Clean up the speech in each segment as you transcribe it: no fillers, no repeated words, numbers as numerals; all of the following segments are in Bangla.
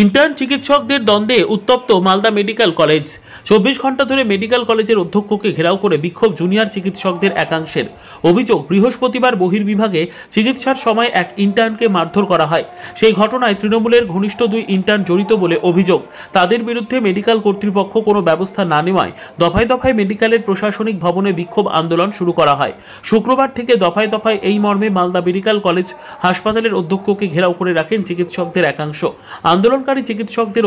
ইন্টার্ন চিকিৎসকদের দ্বন্দ্বে উত্তপ্ত মালদা মেডিকেল কলেজ। 24 ঘন্টা ধরে মেডিকেল কলেজের অধ্যক্ষকে ঘেরাও করে বিক্ষোভ জুনিয়র চিকিৎসকদের একাংশের। অভিযোগ, বৃহস্পতিবার বহির্বিভাগে চিকিৎসার সময় এক ইন্টার্নকে মারধর করা হয়। সেই ঘটনায় তৃণমূলের ঘনিষ্ঠ 2 ইন্টার্ন জড়িত বলে অভিযোগ। তাদের বিরুদ্ধে মেডিকেল কর্তৃপক্ষ কোনো ব্যবস্থা না নেওয়ায় দফায় দফায় মেডিকেলের প্রশাসনিক ভবনে বিক্ষোভ আন্দোলন শুরু করা হয়। শুক্রবার থেকে দফায় দফায় এই মর্মে মালদা মেডিকেল কলেজ হাসপাতালের অধ্যক্ষকে ঘেরাও করে রাখেন চিকিৎসকদের একাংশ। আন্দোলনকারী চিকিৎসকদের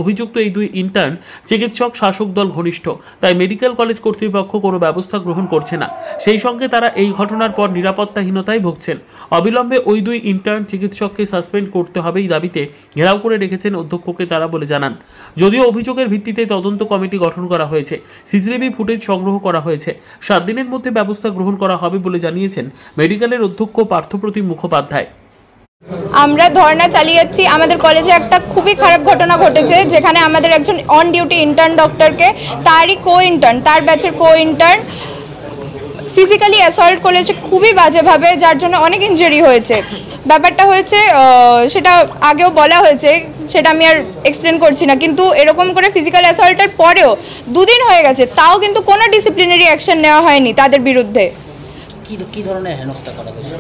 অভিযুক্ত এই 2 ইন্টার্ন চিকিৎসক শাসক দল ঘনিষ্ঠ, তাই মেডিকেল কলেজ কর্তৃপক্ষ কোনো ব্যবস্থা গ্রহণ করছে না। সেই সঙ্গে তারা এই ঘটনার পর নিরাপত্তাহীনতায় ভুগছেন। অবিলম্বে ওই 2 ইন্টার্ন চিকিৎসককে সাসপেন্ড করতে হবে এই দাবিতে ঘেরাও করে রেখেছেন অধ্যক্ষকে তারা বলে জানান। যদিও অভিযোগের ভিত্তিতে তদন্ত কমিটি গঠন করা হয়েছে, সিসিটিভি ফুটেজ সংগ্রহ করা হয়েছে, 7 দিনের মধ্যে ব্যবস্থা গ্রহণ করা হবে বলে জানিয়েছেন মেডিকেলের অধ্যক্ষ পার্থপ্রতিম মুখোপাধ্যায়। আমরা ধর্ণা চালিয়ে যাচ্ছি। আমাদের কলেজে একটা খুবই খারাপ ঘটনা ঘটেছে, যেখানে আমাদের একজন অন ডিউটি ইন্টার্ন ডক্টরকে তারই তার ব্যাচের কো ইন্টার্ন ফিজিক্যালি অ্যাসল্ট করেছে খুবই বাজেভাবে, যার জন্য অনেক ইনজুরি হয়েছে। ব্যাপারটা হয়েছে, সেটা আগেও বলা হয়েছে, সেটা আমি আর এক্সপ্লেন করছি না, কিন্তু এরকম করে ফিজিক্যাল অ্যাসল্টের পরেও 2 দিন হয়ে গেছে, তাও কিন্তু কোনো ডিসিপ্লিনারি অ্যাকশন নেওয়া হয়নি তাদের বিরুদ্ধে। কি ধরনের হেনস্থা করা হয়েছে?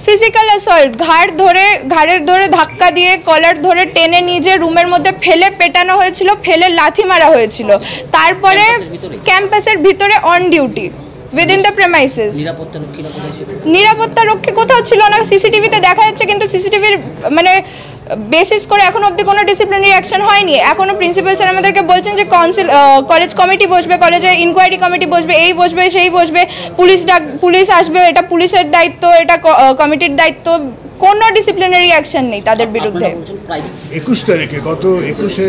ফিজিক্যাল অ্যাসল্ট, ঘাড়ের ধরে ধাক্কা দিয়ে কলার ধরে টেনে নিজে রুমের মধ্যে ফেলে পেটানো হয়েছিল, ফেলে লাথি মারা হয়েছিল। তারপরে ক্যাম্পাসের ভিতরে on duty within the premises. নিরাপত্তা রক্ষী কোথাও ছিল না, সিসিটিভিতে দেখা যাচ্ছে, কিন্তু সিসিটিভির মানে বেসিস করে এখন অবধি কোনো ডিসিপ্লিনারি অ্যাকশন হয়নি। এখনও প্রিন্সিপাল স্যার আমাদেরকে বলছেন যে কলেজ কমিটি বসবে, কলেজে ইনকোয়ারি কমিটি বসবে, এই বসবে সেই বসবে, পুলিশ আসবে, এটা পুলিশের দায়িত্ব, এটা কমিটির দায়িত্ব। কোনো ডিসিপ্লিনারি অ্যাকশন নেই তাদের বিরুদ্ধে। 21 তারিখে গত 21শে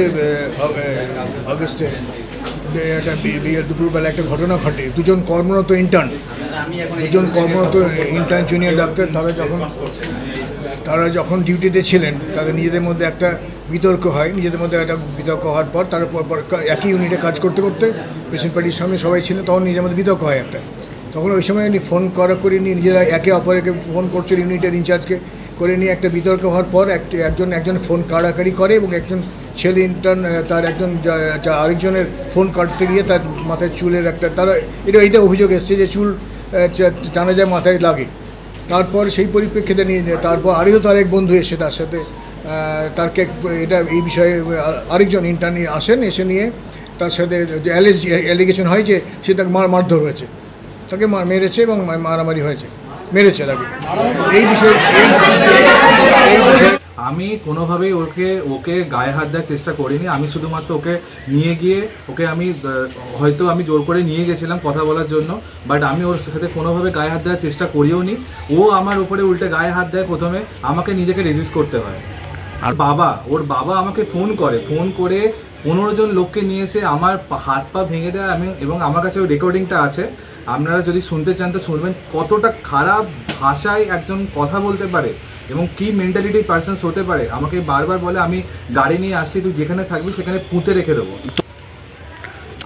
আগস্টে একটা দুপুরবেলা একটা ঘটনা ঘটে। 2জন কর্মরত ইন্টার্ন জুনিয়র ডাক্তার তারা যখন ডিউটিতে ছিলেন, তাদের নিজেদের মধ্যে একটা বিতর্ক হয়। বিতর্ক হওয়ার পর তারা একই ইউনিটে কাজ করতে করতে পেশেন্ট পার্টির সামনে সবাই ছিলেন, তখন নিজের মধ্যে বিতর্ক হয় একটা। তখন ওই সময় ফোন করে নিয়ে নিজেরা একে অপরকে ফোন করছে, ইউনিটের ইনচার্জকে করে নিয়ে একটা বিতর্ক হওয়ার পর একজন ফোন কাড়াকাড়ি করে, এবং একজন ছেলে ইন্টার্ন তার আরেকজনের ফোন কাটতে গিয়ে তার মাথায় চুলের এইটা অভিযোগ এসছে যে চুল টানা যায়, মাথায় লাগে। তারপর সেই পরিপ্রেক্ষিতে নিয়ে তারপর তার এক বন্ধু এসে তার সাথে এই বিষয়ে আরেকজন ইন্টার্ন আসেন, এসে নিয়ে তার সাথে অ্যালিগেশন হয় যে সে তাকে মারধর হয়েছে, তাকে মেরেছে এবং মারামারি হয়েছে, মেরেছে তাকে। এই বিষয়ে আমি কোনোভাবেই ওকে গায়ে হাত দেওয়ার চেষ্টা করিনি। আমি শুধুমাত্র ওকে নিয়ে গিয়ে আমি জোর করে নিয়ে গেছিলাম কথা বলার জন্য, বাট আমি ওর সাথে কোনোভাবে গায়ে হাত দেওয়ার চেষ্টা করিও নি। ও আমার উপরে উল্টে গায়ে হাত দেয়। প্রথমে আমাকে নিজেকে রেজিস্ট করতে হয়, আর ওর বাবা আমাকে ফোন করে 15 জন লোককে নিয়ে এসে আমার হাত পা ভেঙে দেয়। এবং আমার কাছে ওই রেকর্ডিংটা আছে, আপনারা যদি শুনতে চান তো শুনবেন। কতটা খারাপ ভাষায় একজন কথা বলতে পারে এবং কি মেন্টালিটির পার্সনস হতে পারে। আমাকে বারবার বলে আমি গাড়ি নিয়ে আসছি, তুই যেখানে থাকবি সেখানে পুঁতে রেখে দেবো।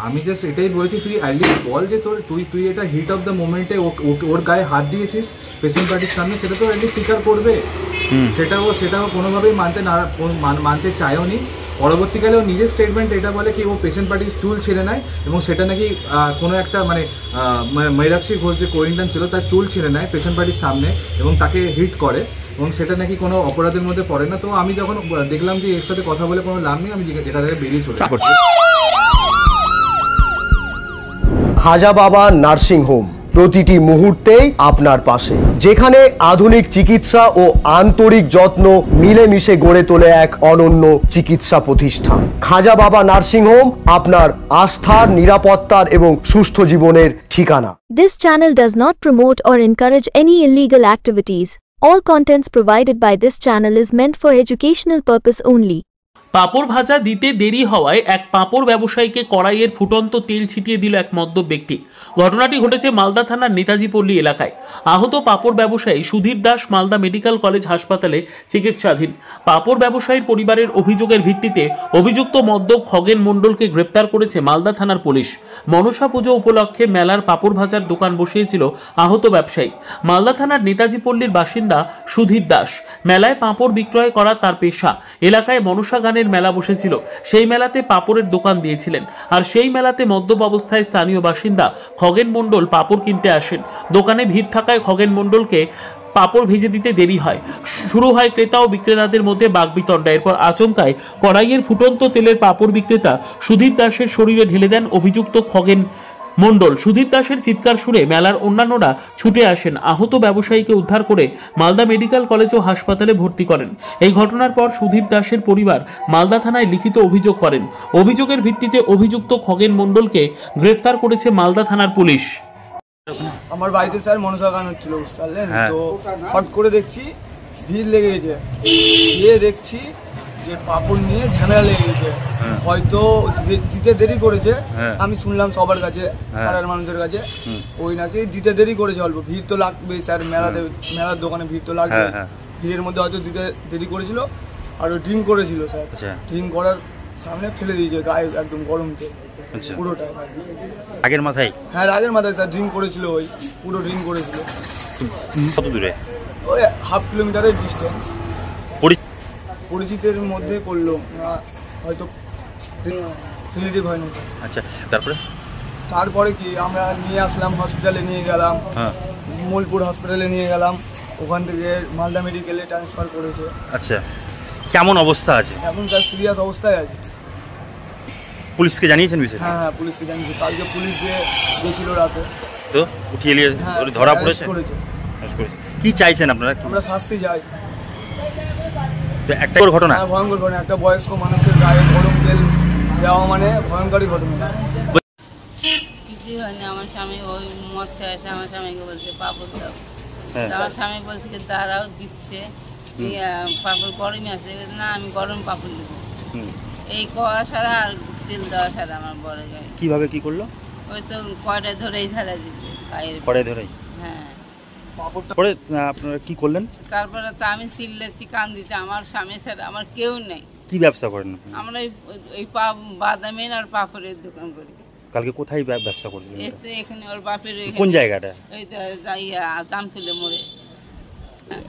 আমি জাস্ট এটাই বলেছি, তুই অ্যাটলিস্ট বল যে তুই এটা হিট অফ দ্য মোমেন্টে ওর গায়ে হাত দিয়েছিস পেশেন্ট পার্টির সামনে, সেটা তো অ্যাটলিস্ট স্বীকার করবে। সেটাও কোনোভাবেই মানতে চায়ও নি। পরবর্তীকালে ও নিজের স্টেটমেন্ট এটা বলে কি ও পেশেন্ট পার্টির চুল ছিঁড়ে নেয়, এবং সেটা নাকি কোনো একটা মৈরাক্ষী ঘোষ যে কোইন্টার্ন ছিল তার চুল ছিঁড়ে নেয় পেশেন্ট পার্টির সামনে এবং তাকে হিট করে, এবং সেটা নাকি কোনো অপরাধের মধ্যে পড়ে না। তো আমি যখন দেখলাম যে এর সাথে কথা বলে কোনো লাভ নেই, আমি এটা থেকে বেরিয়ে চলে যাচ্ছি। খাজা বাবা নার্সিং হোম প্রতিটি মুহূর্তেই আপনার পাশে, যেখানে আধুনিক চিকিৎসা ও আন্তরিক যত্ন মিলেমিশে গড়ে তোলে এক অনন্য চিকিৎসা প্রতিষ্ঠান। খাজা বাবা নার্সিং হোম আপনার আস্থার, নিরাপত্তার এবং সুস্থ জীবনের ঠিকানা। This channel does not promote or encourage any illegal activities. All contents provided by this channel is meant for educational purpose only. পাঁপড় ভাজা দিতে দেরি হওয়ায় এক পাঁপড় ব্যবসায়ীকে কড়াইয়ের ফুটন্ত তেল ছিটিয়ে দিল এক মদ্যপ ব্যক্তি। ঘটনাটি ঘটেছে মালদা থানার নেতাজি পল্লী এলাকায়। আহত পাঁপড় ব্যবসায়ী সুধীর দাস মালদা মেডিকেল কলেজ হাসপাতালে চিকিৎসাধীন। পাঁপড় ব্যবসায়ীর পরিবারের অভিযোগের ভিত্তিতে অভিযুক্ত মদ্যপ খগেন মণ্ডলকে গ্রেপ্তার করেছে মালদা থানার পুলিশ। মনসা পুজো উপলক্ষে মেলার পাঁপড় ভাজার দোকান বসিয়েছিল আহত ব্যবসায়ী। মালদা থানার নেতাজি পল্লীর বাসিন্দা সুধীর দাস। মেলায় পাঁপড় বিক্রয় করা তার পেশা। এলাকায় মনসা গানের মেলা বসেছিল, সেই মেলাতে পাঁপড়ের দোকান দিয়েছিলেন। আর সেই মেলাতে মদ্যপ অবস্থায় স্থানীয় বাসিন্দা খগেন মণ্ডল পাঁপড় কিনতে আসেন। দোকানে ভিড় থাকায় খগেন মণ্ডলকে পাঁপড় ভেজে দিতে দেরি হয়। শুরু হয় ক্রেতা ও বিক্রেতাদের মধ্যে বাগবিতণ্ডা। এরপর আচমকায় কড়াইয়ের ফুটন্ত তেলের পাঁপড় বিক্রেতা সুধীর দাসের শরীরে ঢেলে দেন অভিযুক্ত খগেন মণ্ডল। সুধীর দাসের চিৎকার শুনে মেলার অন্যান্যরা ছুটে আসেন। আহত ব্যবসায়ীকে উদ্ধার করে মালদা মেডিকেল কলেজ ও হাসপাতালে ভর্তি করেন। এই ঘটনার পর সুধীর দাসের পরিবার মালদা থানায় লিখিত অভিযোগ করেন। অভিযোগের ভিত্তিতে অভিযুক্ত খগেন মণ্ডলকে গ্রেফতার করেছে মালদা থানার পুলিশ। আমার বাড়িতে স্যার মনসা গান হচ্ছিল, বুঝতে পারলেন তো। হট করে দেখছি ভিড় লেগে গেছে, গিয়ে দেখছি যে পাঁপড় নিয়ে ঝামেলা লেগে গেছে। হয়তো দিতে দেরি করেছে, আমি শুনলাম সবার কাছে, পাড়ার মানুষের কাছে ওই নাকি দিতে দেরি করেছে। অল্প ভিড় তো লাগবেই স্যার, মেলার দোকানে ভিড় তো লাগবে। ভিড়ের মধ্যে হয়তো দিতে দেরি করেছিল। আর ড্রিঙ্ক করেছিল স্যার, ড্রিঙ্ক করার সামনে ফেলে দিয়েছে গায়ে একদম গরম তেল পুরোটাই। আগের মাথায়? হ্যাঁ আগের মাথায় স্যার ড্রিঙ্ক করেছিল, ওই পুরো ড্রিঙ্ক করেছিল। কত দূরে? ওই হাফ কিলোমিটারের ডিস্টেন্স। পরিচিতের মধ্যে করলো, হয়তো রিলেটিভ হয়নি। আচ্ছা, তারপরে কি আমরা নিয়ে আসলাম, হসপিটালে নিয়ে গেলাম, মোলপুর হসপিটালে নিয়ে গেলাম। ওখান থেকে মালদা মেডিকেলে ট্রান্সফার করেছে। আচ্ছা, কেমন অবস্থা আছে এখন? স্যার সিরিয়াস অবস্থায় আছে। পুলিশকে জানিয়েছেন বিষয়টা? হ্যাঁ পুলিশকে জানিয়েছি। কালকে পুলিশ গেছিল রাতে, তো উঠিয়ে নিয়ে ধরা পড়েছে। কি চাইছেন আপনারা? আমরা শাস্তি চাই। একটা ঘটনা, ভয়ঙ্কর ঘটনা। একটা বয়স্ক মানুষের গায়ে গরম তেল দেওয়া মানে ভয়ঙ্করই ঘটনা। কিছুই হয়নি। আমার স্বামী ওই মদ খেয়ে আসে, আমার স্বামীকে বলছে পাপড় দাও। আমার স্বামী বলছে তারাও দিচ্ছে পাপড় গরমই আছে না, আমি গরম পাপড় দেবো। এই কড়া সারা আর তেল দেওয়া সারা আমার বড় গায়ে। কিভাবে কি করলো? ওই তো কড়াই ধরেই ঢালা দিচ্ছে গায়ের। কড়াই ধরেই? হ্যাঁ। পরে আপনারা কি করলেন? তারপরে তো আমি চিল্লেছি, কান্দিছি। আমার স্বামী ছাড়া আমার কেউ নেই। কি ব্যবসা করেন? আমরা এই বাদামের আর পাপড়ের দোকান করি। কালকে কোথায় ব্যবসা করলেন? এখানে ওর বাপের। কোন জায়গাটা? ওই দামতুলে মোড়ে।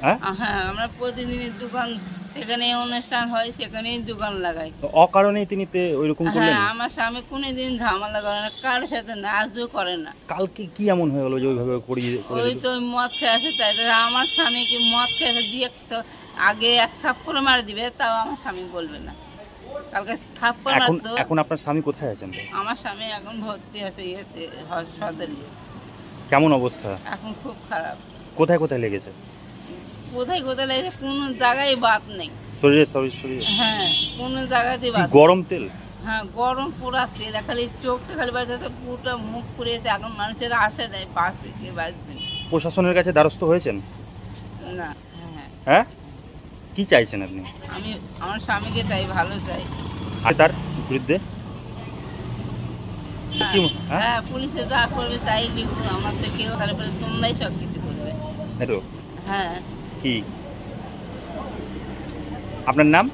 হ্যাঁ, আমরা প্রতিদিনের দোকান, সেখানে অনুষ্ঠান হয়, সেখানেই দোকান লাগাই। অকারণেই তিনি ওইরকম করলেন? হ্যাঁ, আমার স্বামী কোনোদিন ঝামেলা করে না, কারোর সাথে না, আজও করে না। কালকে কি এমন হয়ে গেল যে ওইভাবে ওই তো মদ খেয়ে আসে, তাই আমার স্বামীকে মদ খেয়ে আসে দিয়ে আগে এক থাপ্পড় মারা দিবে, তাও আমার স্বামী বলবে না। কালকে থাপ্পড় মারতো। এখন আপনার স্বামী কোথায় আছেন? আমার স্বামী এখন ভর্তি আছে ইয়েতে, সদরে। কেমন অবস্থা এখন? খুব খারাপ। কোথায় কোথায় লেগেছে? কোথায় কোথায় লেগেছে কোনো জায়গায় বাদ নেই। শরীরে? হ্যাঁ, কোনো জায়গাতেই বাদ। গরম তেল? হ্যাঁ, গরম পোড়া তেল। খালি চোখটা খালি বাজছে, পুরোটা মুখ পুড়িয়েছে। এখন মানুষের আসে নেই, বাঁচবে কে বাঁচবে। প্রশাসনের কাছে দ্বারস্থ হয়েছেন? না। হ্যাঁ, কি চাইছেন আপনি? আমি আমার স্বামীকে চাই, ভালো চাই। আর তার বিরুদ্ধে? হ্যাঁ, পুলিশে যা করবে তাই লিখবো। আমার তো কেউ, তারপরে তোমরাই সব কিছু করবে। হ্যাঁ। কি আপনার নাম?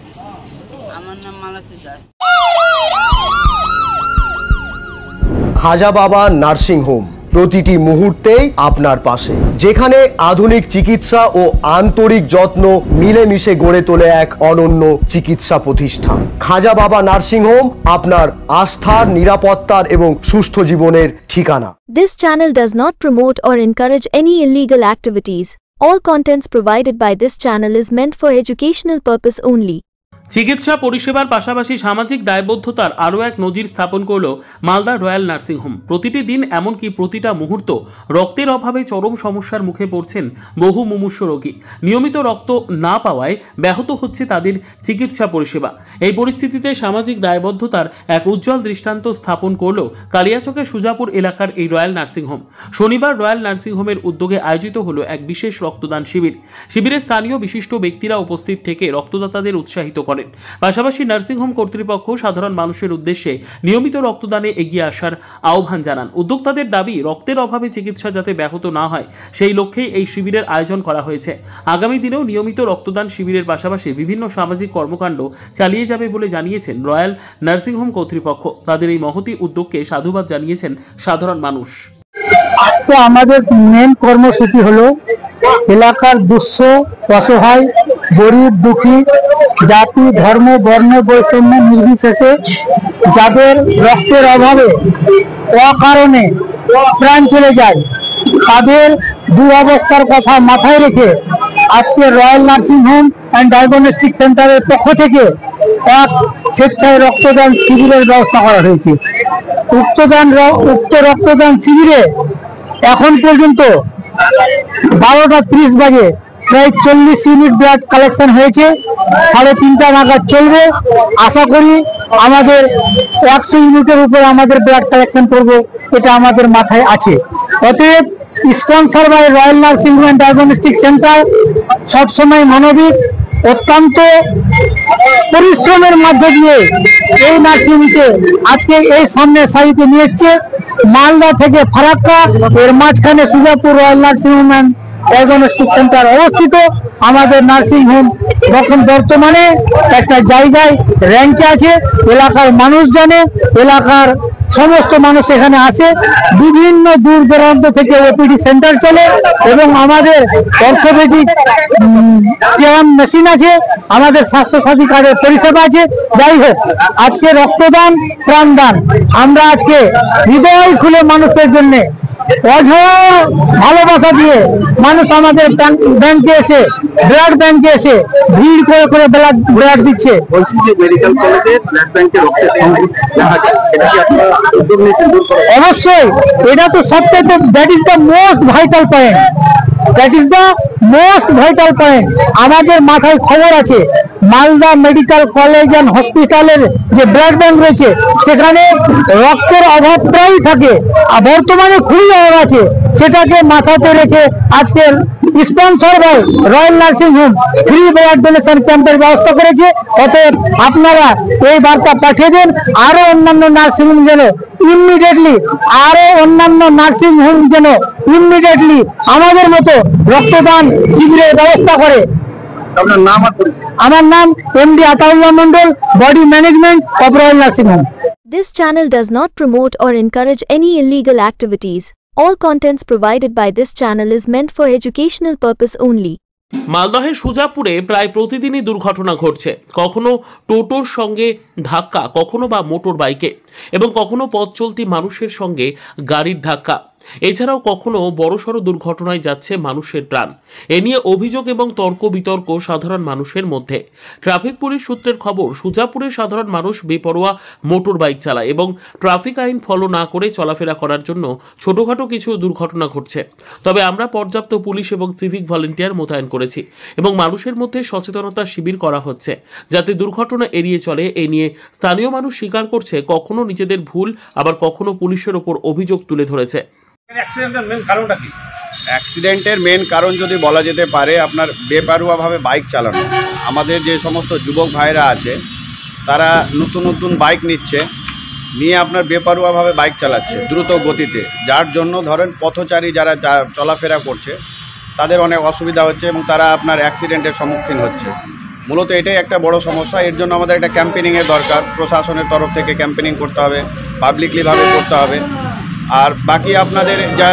আমার নাম মালতী দাস। হাজা বাবা নার্সিং হোম প্রতিটি মুহূর্তেই আপনার পাশে, যেখানে আধুনিক চিকিৎসা ও আন্তরিক যত্ন মিলেমিশে গড়ে তোলে এক অনন্য চিকিৎসা প্রতিষ্ঠান। খাজা বাবা নার্সিং হোম আপনার আস্থার, নিরাপত্তার এবং সুস্থ জীবনের ঠিকানা। This channel does not promote or encourage any illegal activities. All contents provided by this channel is meant for educational purpose only. চিকিৎসা পরিষেবার পাশাপাশি সামাজিক দায়বদ্ধতার আরও এক নজির স্থাপন করল মালদা রয়্যাল নার্সিং হোম। প্রতিটি দিন, এমনকি প্রতিটা মুহূর্ত রক্তের অভাবে চরম সমস্যার মুখে পড়ছেন বহু মুমূর্ষু রোগী। নিয়মিত রক্ত না পাওয়ায় ব্যাহত হচ্ছে তাদের চিকিৎসা পরিষেবা। এই পরিস্থিতিতে সামাজিক দায়বদ্ধতার এক উজ্জ্বল দৃষ্টান্ত স্থাপন করল কালিয়াচকের সুজাপুর এলাকার এই রয়্যাল নার্সিং হোম। শনিবার রয়্যাল নার্সিং হোমের উদ্যোগে আয়োজিত হলো এক বিশেষ রক্তদান শিবির। শিবিরে স্থানীয় বিশিষ্ট ব্যক্তিরা উপস্থিত থেকে রক্তদাতাদের উৎসাহিত করেন। করেন। পাশাপাশি নার্সিংহোম কর্তৃপক্ষ সাধারণ মানুষের উদ্দেশ্যে নিয়মিত রক্তদানে এগিয়ে আসার আহ্বান জানান। উদ্যোক্তাদের দাবি, রক্তের অভাবে চিকিৎসা যাতে ব্যাহত না হয় সেই লক্ষ্যেই এই শিবিরের আয়োজন করা হয়েছে। আগামী দিনেও নিয়মিত রক্তদান শিবিরের পাশাপাশি বিভিন্ন সামাজিক কর্মকাণ্ড চালিয়ে যাবে বলে জানিয়েছেন রয়্যাল নার্সিংহোম কর্তৃপক্ষ। তাদের এই মহতী উদ্যোগকে সাধুবাদ জানিয়েছেন সাধারণ মানুষ। আজকে আমাদের মেন কর্মসূচি হলো এলাকার দুঃস্থ, অসহায়, গরিব, দুঃখী, জাতি, ধর্ম, বর্ণ বৈষম্য নির্বিশেষে যাদের রক্তের অভাবে অকারণে প্রাণ চলে যায় তাদের দুরবস্থার কথা মাথায় রেখে আজকে royal Nursing Home and diagnostic সেন্টারের পক্ষ থেকে এক স্বেচ্ছায় রক্তদান শিবিরের ব্যবস্থা করা হয়েছে। উক্ত রক্তদান শিবিরে এখন পর্যন্ত 12:30 বাজে প্রায় 40 ইউনিট ব্লাড কালেকশন হয়েছে। 3:30 নাগাদ চলবে। আশা করি আমাদের 100 ইউনিটের উপরে আমাদের ব্লাড কালেকশন করব, এটা আমাদের মাথায় আছে। অতএব sponsor by Royal Nursing Home and Diagnostic Centre সবসময় মানবিক, অত্যন্ত পরিশ্রমের মধ্যে দিয়ে এই নার্সিংহোমকে আজকে এই সামনে সারিতে নিয়ে এসছে। মালদা থেকে ফারাক্কা, এর মাঝখানে Sujapur royal Nursing Home and Diagnostic centre অবস্থিত। আমাদের নার্সিং হোম এখন বর্তমানে একটা জায়গায় র্যাঙ্কে আছে, এলাকার মানুষ জানে, এলাকার সমস্ত মানুষ এখানে আসে। বিভিন্ন দূর দূরান্ত থেকে ওপিডি সেন্টার চলে এবং আমাদের অর্থোপেডিক সিরাম মেশিন আছে, আমাদের স্বাস্থ্যসাথী কার্ডের পরিষেবা আছে। যাই হোক, আজকে রক্তদান প্রাণদান, আমরা আজকে হৃদয় খুলে মানুষের জন্য অঝোর ভালোবাসা দিয়ে মানুষ আমাদের ব্যাংকে এসে, ব্লাড ব্যাংকে এসে ভিড় করে করে ব্লাড দিচ্ছে। বলছি যে মেডিকেল কলেজে ব্লাড ব্যাংকে রক্তের সংকট দেখা যায়, এটা কি আপনারা উদ্যোগ নিয়েছেন? অবশ্যই, এটা তো সবচেয়ে, that is the most vital point, that is the most vital point. আমাদের মাথায় খবর আছে মালদা মেডিকেল কলেজ অ্যান্ড হসপিটালের যে ব্লাড ব্যাংক রয়েছে সেখানে রক্তের অভাব প্রায়ই থাকে, আর বর্তমানে খুবই অভাব আছে। সেটাকে মাথাতে রেখে আজকে sponsor by Royal Nursing Home free blood donation ক্যাম্পের ব্যবস্থা করেছে। অতএব আপনারা এই বার্তা পাঠিয়ে দেন, আরো অন্যান্য নার্সিং হোম যেন ইমিডিয়েটলি আমাদের মতো রক্তদান শিবিরের ব্যবস্থা করে। আমার নাম MD Ataullah Mondal, body management of royal Nursing home. This channel does not promote or encourage any illegal activities. All contents provided by this channel is meant for educational purpose only. মালদহের সুজাপুরে প্রায় প্রতিদিনই দুর্ঘটনা ঘটছে। কখনো টোটোর সঙ্গে ধাক্কা, কখনো বা মোটর বাইকে, এবং কখনো পথ চলতি মানুষের সঙ্গে গাড়ির ধাক্কা। এছাড়াও কখনো বড়সড় দুর্ঘটনায় যাচ্ছে মানুষের প্রাণ। এ নিয়ে অভিযোগ এবং তর্ক বিতর্ক সাধারণ মানুষের মধ্যে। ট্রাফিক পুলিশ সূত্রের খবর, সুজাপুরে সাধারণ মানুষ বেপরোয়া মোটর বাইক চালায় এবং ট্রাফিক আইন ফলো না করে চলাফেরা করার জন্য ছোটখাটো কিছু দুর্ঘটনা ঘটছে। তবে আমরা পর্যাপ্ত পুলিশ এবং সিভিক ভলেন্টিয়ার মোতায়েন করেছি এবং মানুষের মধ্যে সচেতনতা শিবির করা হচ্ছে যাতে দুর্ঘটনা এড়িয়ে চলে। এ নিয়ে স্থানীয় মানুষ স্বীকার করছে কখনো নিজেদের ভুল, আবার কখনো পুলিশের ওপর অভিযোগ তুলে ধরেছে। অ্যাক্সিডেন্টের মেন কারণ যদি বলা যেতে পারে আপনার বেপরোয়াভাবে বাইক চালানো। আমাদের যে সমস্ত যুবক ভাইরা আছে তারা নতুন নতুন বাইক নিয়ে আপনার বেপরোয়াভাবে বাইক চালাচ্ছে দ্রুত গতিতে, যার জন্য ধরেন পথচারী যারা চলাফেরা করছে তাদের অনেক অসুবিধা হচ্ছে এবং তারা আপনার অ্যাক্সিডেন্টের সম্মুখীন হচ্ছে। মূলত এটাই একটা বড় সমস্যা। এর জন্য আমাদের একটা ক্যাম্পেনিংয়ের দরকার, প্রশাসনের তরফ থেকে ক্যাম্পেনিং করতে হবে, পাবলিকলিভাবে করতে হবে। আর বাকি আপনাদের যা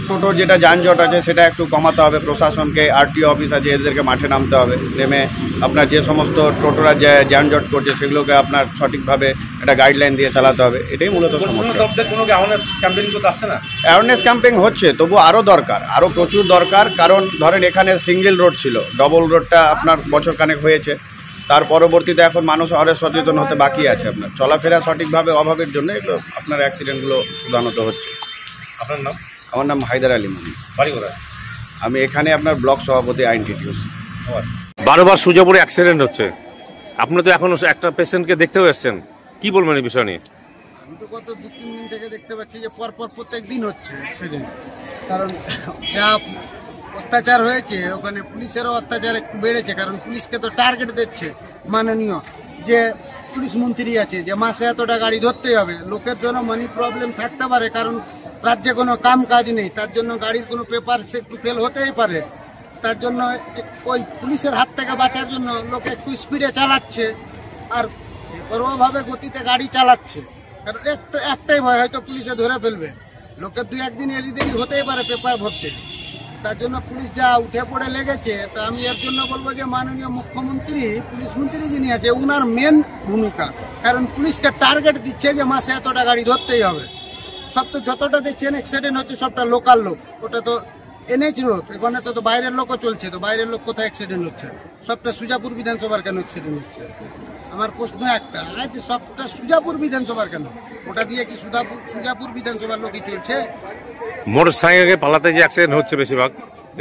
টোটোর যেটা যানজট আছে সেটা একটু কমাতে হবে প্রশাসনকে, আরটিও অফিস আছে এদেরকে মাঠে নামতে হবে, নেমে আপনার যে সমস্ত টোটোরা যে যানজট করছে সেগুলোকে আপনার সঠিকভাবে একটা গাইডলাইন দিয়ে চালাতে হবে। এটাই মূলত সমস্যা। অ্যাওয়ারনেস ক্যাম্পেইন হচ্ছে, তবু আরও দরকার, আরও প্রচুর দরকার। কারণ ধরেন এখানে সিঙ্গেল রোড ছিল, ডবল রোডটা আপনার বছর খানেক হয়েছে, তার পরবর্তীতে এখন মানুষ আরও সচেতন হতে বাকি আছে। আপনার চলাফেরা সঠিকভাবে অভাবের জন্য এগুলো আপনার অ্যাক্সিডেন্টগুলো প্রধানত হচ্ছে। আপনার নাম? আমার নাম হায়দার আলী মোহাম্মদ। বাড়ি কোথায়? আমি এখানে আপনার ব্লক সভাপতি আইনটিটিউস। বারবার সুজাপুরে অ্যাক্সিডেন্ট হচ্ছে, আপনি তো এখন একটা পেশেন্টকে দেখতেও এসেছেন, কি বলবেন এই বিষয় নিয়ে? আমি তো গত 2-3 দিন থেকে দেখতে পাচ্ছি যে পরপর প্রত্যেক দিন হচ্ছে অ্যাক্সিডেন্ট। কারণ যা অত্যাচার হয়েছে ওখানে পুলিশেরও অত্যাচার একটু বেড়েছে, কারণ পুলিশকে তো টার্গেট দিচ্ছে মাননীয় যে পুলিশ মন্ত্রী আছে যে মাসে এতটা গাড়ি ধরতেই হবে। লোকের জন্য মানি প্রবলেম থাকতে পারে, কারণ রাজ্যে কোনো কাম কাজ নেই, তার জন্য গাড়ির কোনো পেপার সে একটু ফেল হতেই পারে। তার জন্য ওই পুলিশের হাত থেকে বাঁচার জন্য লোকে একটু স্পিডে চালাচ্ছে আর বেপরোয়াভাবে গতিতে গাড়ি চালাচ্ছে। কারণ একটাই ভয়, হয়তো পুলিশে ধরে ফেলবে। লোকের 2-1 দিন এরি দেরি হতেই পারে পেপার ভরতে। তার জন্য পুলিশ যা উঠে পড়ে লেগেছে, তা আমি এর জন্য বলবো যে মাননীয় মুখ্যমন্ত্রী, পুলিশ মন্ত্রী যিনি আছে, উনার মেন ভূমিকা। কারণ পুলিশকে টার্গেট দিচ্ছে যে মাসে এতটা গাড়ি ধরতেই হবে। সব তো যতটা দেখছেন অ্যাক্সিডেন্ট হচ্ছে সবটা লোকাল লোক, ওটা তো এনএইচ রোড, এখানে তো বাইরের লোকও চলছে, তো বাইরের লোক কোথায় অ্যাক্সিডেন্ট হচ্ছে? সবটা সুজাপুর বিধানসভার কেন অ্যাক্সিডেন্ট হচ্ছে? আমার প্রশ্ন একটা, যে সবটা সুজাপুর বিধানসভার কেন? ওটা দিয়ে কি সুজাপুর বিধানসভার লোকই চলছে? মোটর সাইকেলে পালাতে যে অ্যাক্সিডেন্ট হচ্ছে বেশিরভাগ,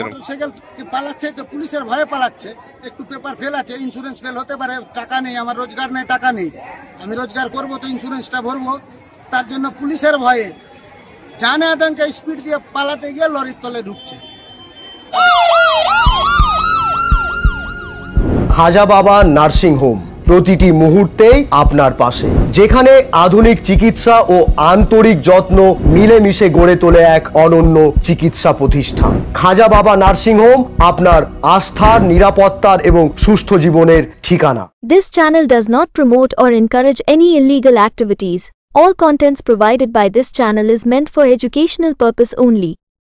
মোটরসাইকেল পালাচ্ছে তো পুলিশের ভয়ে পালাচ্ছে। একটু পেপার ফেল আছে, ইন্স্যুরেন্স ফেল হতে পারে, টাকা নেই, আমার রোজগার নেই, টাকা নেই, আমি রোজগার করবো তো ইন্স্যুরেন্সটা ভরবো। তার জন্য পুলিশের ভয়ে জানে আতঙ্কে স্পিড দিয়ে পালাতে গিয়ে লরির তলে ঢুকছে। হাজা বাবা নার্সিং হোম প্রতিটি মুহূর্তেই আপনার পাশে, যেখানে আধুনিক চিকিৎসা ও আন্তরিক যত্ন মিলেমিশে গড়ে তোলে এক অনন্য চিকিৎসা প্রতিষ্ঠান। খাজা বাবা নার্সিং হোম আপনার আস্থার, নিরাপত্তার এবং সুস্থ জীবনের ঠিকানা। This channel does not promote or encourage any illegal activities. All contents provided by this channel is meant for educational purpose only.